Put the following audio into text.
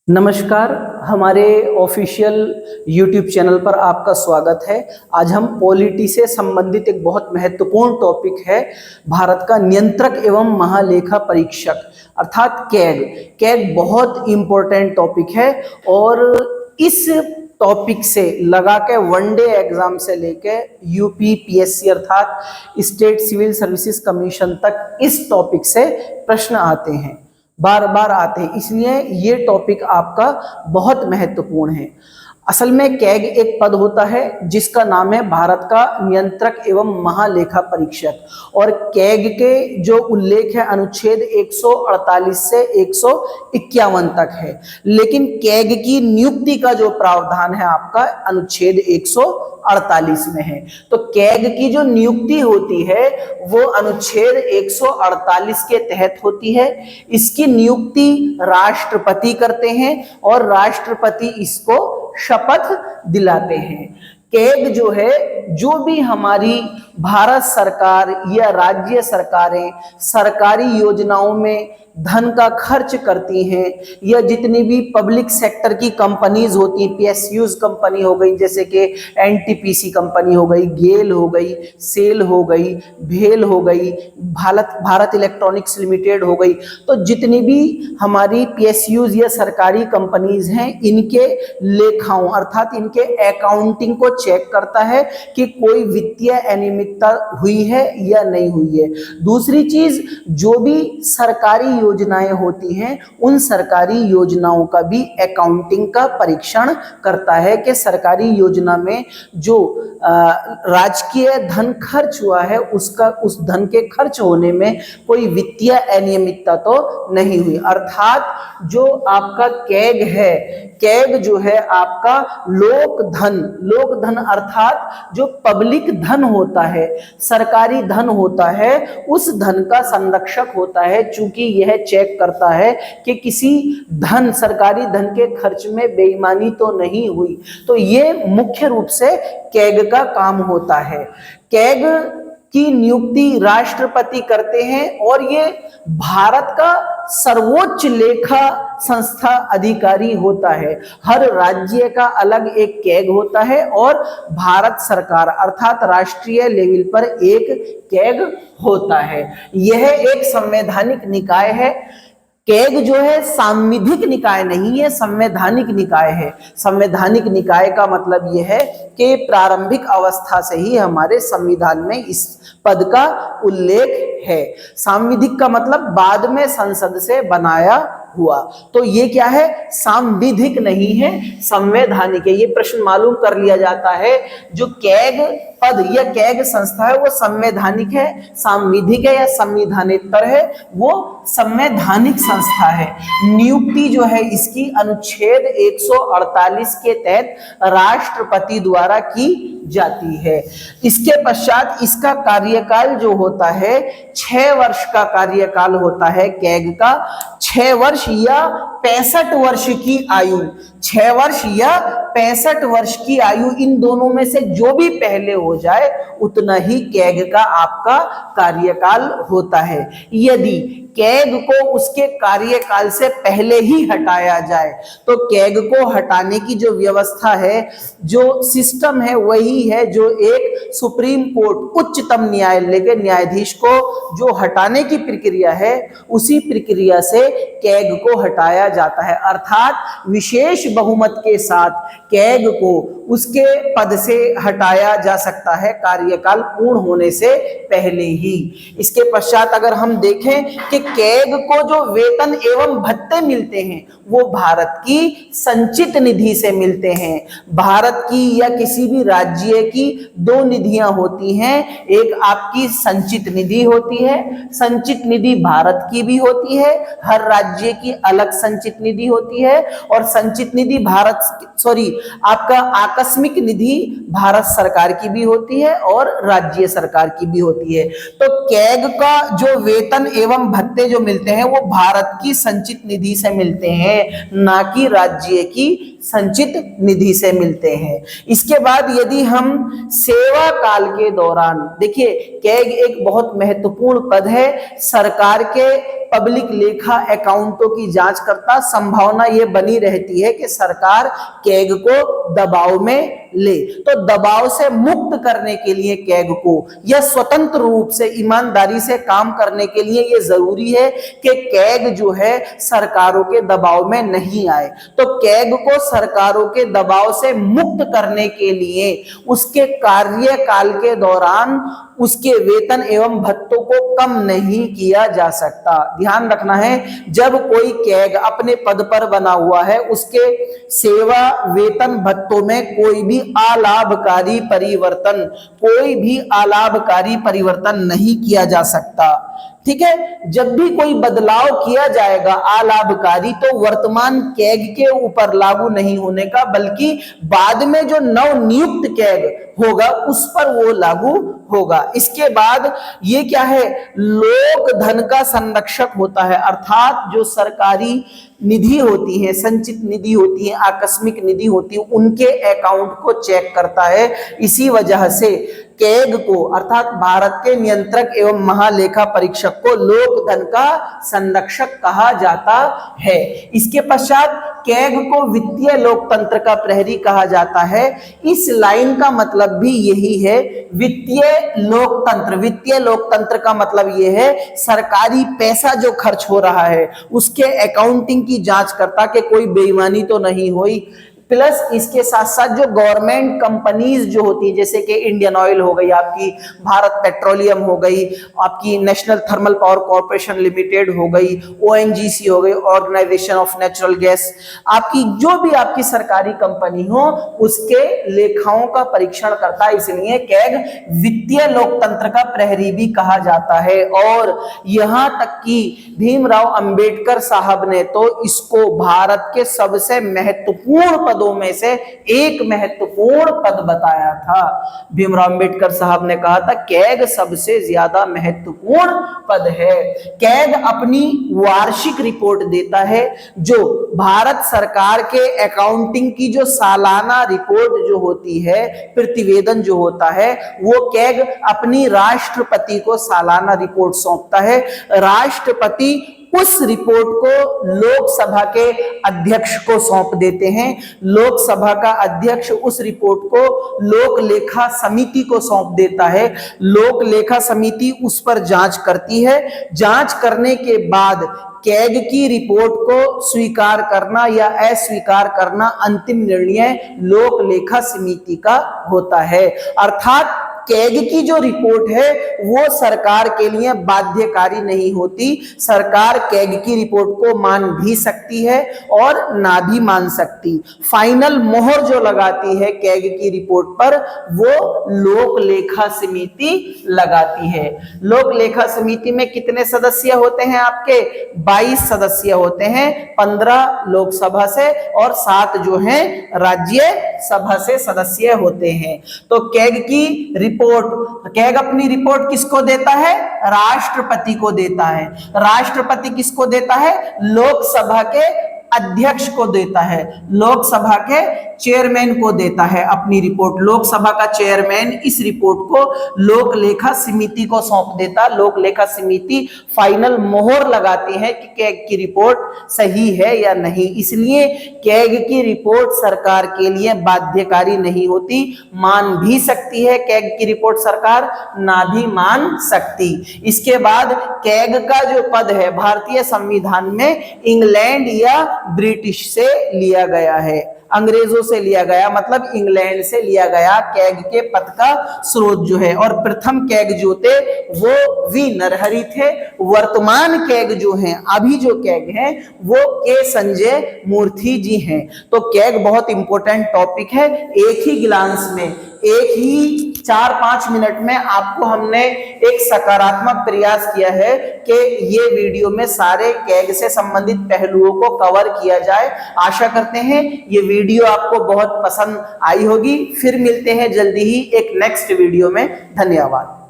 नमस्कार, हमारे official YouTube channel पर आपका स्वागत है। आज हम पॉलिटी से संबंधित एक बहुत महत्वपूर्ण टॉपिक है, भारत का नियंत्रक एवं महालेखा परीक्षक अर्थात कैग। कैग बहुत इंपॉर्टेंट टॉपिक है और इस टॉपिक से लगा के वनडे एग्जाम से लेके यूपी पीएससी अर्थात स्टेट सिविल सर्विसेज कमीशन तक इस टॉपिक से प्रश्न आते हैं, बार बार आते हैं, इसलिए ये टॉपिक आपका बहुत महत्वपूर्ण है। असल में कैग एक पद होता है जिसका नाम है भारत का नियंत्रक एवं महालेखा परीक्षक और कैग के जो उल्लेख है अनुच्छेद 148 से 151 तक है, लेकिन कैग की नियुक्ति का जो प्रावधान है आपका अनुच्छेद 148 में है। तो कैग की जो नियुक्ति होती है वो अनुच्छेद 148 के तहत होती है। इसकी नियुक्ति राष्ट्रपति करते हैं और राष्ट्रपति इसको शपथ दिलाते हैं। कैग जो है, जो भी हमारी भारत सरकार या राज्य सरकारें सरकारी योजनाओं में धन का खर्च करती हैं या जितनी भी पब्लिक सेक्टर की कंपनीज होती हैं, पीएसयूज कंपनी हो गई, जैसे कि एनटीपीसी कंपनी हो गई, गेल हो गई, सेल हो गई, भेल हो गई, भारत इलेक्ट्रॉनिक्स लिमिटेड हो गई, तो जितनी भी हमारी पीएसयूज या सरकारी कंपनीज हैं इनके लेखाओं अर्थात इनके अकाउंटिंग को चेक करता है कि कोई वित्तीय अनियमितता हुई है या नहीं हुई है। दूसरी चीज, जो भी सरकारी योजनाएं होती हैं उन सरकारी योजनाओं का भी अकाउंटिंग का परीक्षण करता है कि सरकारी योजना में जो राजकीय धन खर्च हुआ है उसका उस धन के खर्च होने में कोई वित्तीय अनियमितता तो नहीं हुई। अर्थात जो आपका कैग है, कैग जो है आपका लोक धन अर्थात जो पब्लिक धन होता है, सरकारी धन होता है, उस धन का संरक्षक होता है। चूंकि यह चेक करता है कि किसी सरकारी धन के खर्च में बेईमानी तो नहीं हुई, तो ये मुख्य रूप से कैग का काम होता है। कैग की नियुक्ति राष्ट्रपति करते हैं और ये भारत का सर्वोच्च लेखा संस्था अधिकारी होता है। हर राज्य का अलग एक कैग होता है और भारत सरकार अर्थात राष्ट्रीय लेवल पर एक कैग होता है। यह एक संवैधानिक निकाय है। कैग जो है सांविधिक निकाय नहीं है, संवैधानिक निकाय है। संवैधानिक निकाय का मतलब यह है कि प्रारंभिक अवस्था से ही हमारे संविधान में इस पद का उल्लेख है। सांविधिक का मतलब बाद में संसद से बनाया हुआ, तो ये क्या है, सांविधिक नहीं है, संवैधानिक है। ये प्रश्न मालूम कर लिया जाता है, जो कैग पद या कैग संस्था है वो संवैधानिक है, सांविधिक है या संविधानेतर है, वो संवैधानिक संस्था है। नियुक्ति जो है इसकी अनुच्छेद 148 के तहत राष्ट्रपति द्वारा की जाती है। इसके पश्चात इसका कार्यकाल जो होता है 6 वर्ष का कार्यकाल होता है कैग का। 6 वर्ष या 65 वर्ष की आयु, 6 वर्ष या 65 वर्ष की आयु, इन दोनों में से जो भी पहले हो जाए उतना ही कैग का आपका कार्यकाल होता है। यदि कैग को उसके कार्यकाल से पहले ही हटाया जाए तो कैग को हटाने की जो व्यवस्था है, जो सिस्टम है, वही है जो एक सुप्रीम कोर्ट उच्चतम न्यायालय के न्यायाधीश को जो हटाने की प्रक्रिया है उसी प्रक्रिया से कैग को हटाया जाता है। अर्थात विशेष बहुमत के साथ कैग को उसके पद से हटाया जा सकता है कार्यकाल पूर्ण होने से पहले ही। इसके पश्चात अगर हम देखें कि कैग को जो वेतन एवं भत्ते मिलते हैं वो भारत की संचित निधि से मिलते हैं। भारत की या किसी भी राज्य की 2 निधियां होती हैं, एक आपकी संचित निधि होती है, संचित निधि भारत की भी होती है, हर राज्य की अलग संचित निधि होती है, और संचित निधि आपका आकस्मिक निधि भारत सरकार की भी होती है और राज्य सरकार की भी होती है। तो कैग का जो वेतन एवं भत्ते जो मिलते हैं वो भारत की संचित निधि से मिलते हैं, ना कि राज्य की संचित निधि से मिलते हैं। इसके बाद यदि हम सेवा काल के दौरान, देखिए कैग एक बहुत महत्वपूर्ण पद है, सरकार के पब्लिक लेखा अकाउंटों की जांच करता। संभावना यह बनी रहती है कि सरकार कैग को दबाव में ले, तो दबाव से मुक्त करने के लिए कैग को या स्वतंत्र रूप से ईमानदारी से काम करने के लिए यह जरूरी है कि कैग जो है सरकारों के दबाव में नहीं आए। तो कैग को सरकारों के दबाव से मुक्त करने के लिए उसके कार्यकाल के दौरान उसके वेतन एवं भत्तों को कम नहीं किया जा सकता। ध्यान रखना है, जब कोई कैग अपने पद पर बना हुआ है उसके सेवा वेतन भत्तों में कोई भी अलाभकारी परिवर्तन नहीं किया जा सकता। ठीक है, जब भी कोई बदलाव किया जाएगा अलाभकारी, तो वर्तमान कैग के ऊपर लागू नहीं होने का, बल्कि बाद में जो नव नियुक्त कैग होगा उस पर वो लागू होगा। इसके बाद ये क्या है, लोक धन का संरक्षक होता है, अर्थात जो सरकारी निधि होती है, संचित निधि होती है, आकस्मिक निधि होती है, उनके अकाउंट को चेक करता है। इसी वजह से कैग को अर्थात भारत के नियंत्रक एवं महालेखा परीक्षक को लोक धन का संरक्षक कहा जाता है। इसके पश्चात कैग को वित्तीय लोकतंत्र का प्रहरी कहा जाता है। इस लाइन का मतलब भी यही है, वित्तीय लोकतंत्र का मतलब यह है सरकारी पैसा जो खर्च हो रहा है उसके अकाउंटिंग की जांच करता कि कोई बेईमानी तो नहीं हुई। प्लस इसके साथ साथ जो गवर्नमेंट कंपनीज जो होती है, जैसे कि इंडियन ऑयल हो गई, आपकी भारत पेट्रोलियम हो गई, आपकी national thermal power corporation limited हो गई, ओएनजीसी हो गई, ऑर्गेनाइजेशन ऑफ नेचुरल गैस, आपकी जो भी आपकी सरकारी कंपनी हो उसके लेखाओं का परीक्षण करता है। इसलिए कैग वित्तीय लोकतंत्र का प्रहरी भी कहा जाता है। और यहां तक कि भीमराव अंबेडकर साहब ने तो इसको भारत के सबसे महत्वपूर्ण पदों में से एक महत्वपूर्ण पद बताया था। भीमराव अंबेडकर साहब ने कहा था कैग सबसे ज्यादा महत्वपूर्ण पद है। कैग अपनी वार्षिक रिपोर्ट देता है, जो भारत सरकार के अकाउंटिंग की जो सालाना रिपोर्ट जो होती है, प्रतिवेदन जो होता है, वो कैग अपनी राष्ट्रपति को सालाना रिपोर्ट सौंपता है। राष्ट्रपति उस रिपोर्ट को लोकसभा के अध्यक्ष को सौंप देते हैं। लोकसभा का अध्यक्ष उस रिपोर्ट को लोक लेखा समिति को सौंप देता है। लोक लेखा समिति उस पर जांच करती है। जांच करने के बाद कैग की रिपोर्ट को स्वीकार करना या अस्वीकार करना अंतिम निर्णय लोक लेखा समिति का होता है। अर्थात कैग की जो रिपोर्ट है वो सरकार के लिए बाध्यकारी नहीं होती। सरकार कैग की रिपोर्ट को मान भी सकती है और ना भी मान सकती। फाइनल मोहर जो लगाती है कैग की रिपोर्ट पर वो लोक लेखा समिति लगाती है। लोक लेखा समिति में कितने सदस्य होते हैं आपके? 22 सदस्य होते हैं, 15 लोकसभा से और 7 जो हैं राज्य सभा से सदस्य होते हैं। तो कैग की कैग अपनी रिपोर्ट किसको देता है? राष्ट्रपति को देता है। राष्ट्रपति किसको देता है? लोकसभा के अध्यक्ष को देता है, लोकसभा के चेयरमैन को देता है अपनी रिपोर्ट। लोकसभा का चेयरमैन इस रिपोर्ट को लोक लेखा समिति को सौंप देता। लोक लेखा समिति फाइनल मोहर लगाती है कि कैग की रिपोर्ट सही है या नहीं। इसलिए कैग की रिपोर्ट सरकार के लिए बाध्यकारी नहीं होती। मान भी सकती है कैग की रिपोर्ट सरकार, ना भी मान सकती। इसके बाद कैग का जो पद है भारतीय संविधान में इंग्लैंड या ब्रिटिश से लिया गया है, अंग्रेजों से लिया गया, मतलब इंग्लैंड से लिया गया कैग के पद का स्रोत जो है। और प्रथम कैग जो थे वो वी नरहरि थे। वर्तमान कैग जो हैं, अभी जो कैग हैं वो के संजय मूर्ति जी हैं। तो कैग बहुत इंपॉर्टेंट टॉपिक है। एक ही ग्लांस में, एक ही 4-5 मिनट में आपको हमने एक सकारात्मक प्रयास किया है कि ये वीडियो में सारे कैग से संबंधित पहलुओं को कवर किया जाए। आशा करते हैं ये वीडियो आपको बहुत पसंद आई होगी। फिर मिलते हैं जल्दी ही एक नेक्स्ट वीडियो में। धन्यवाद।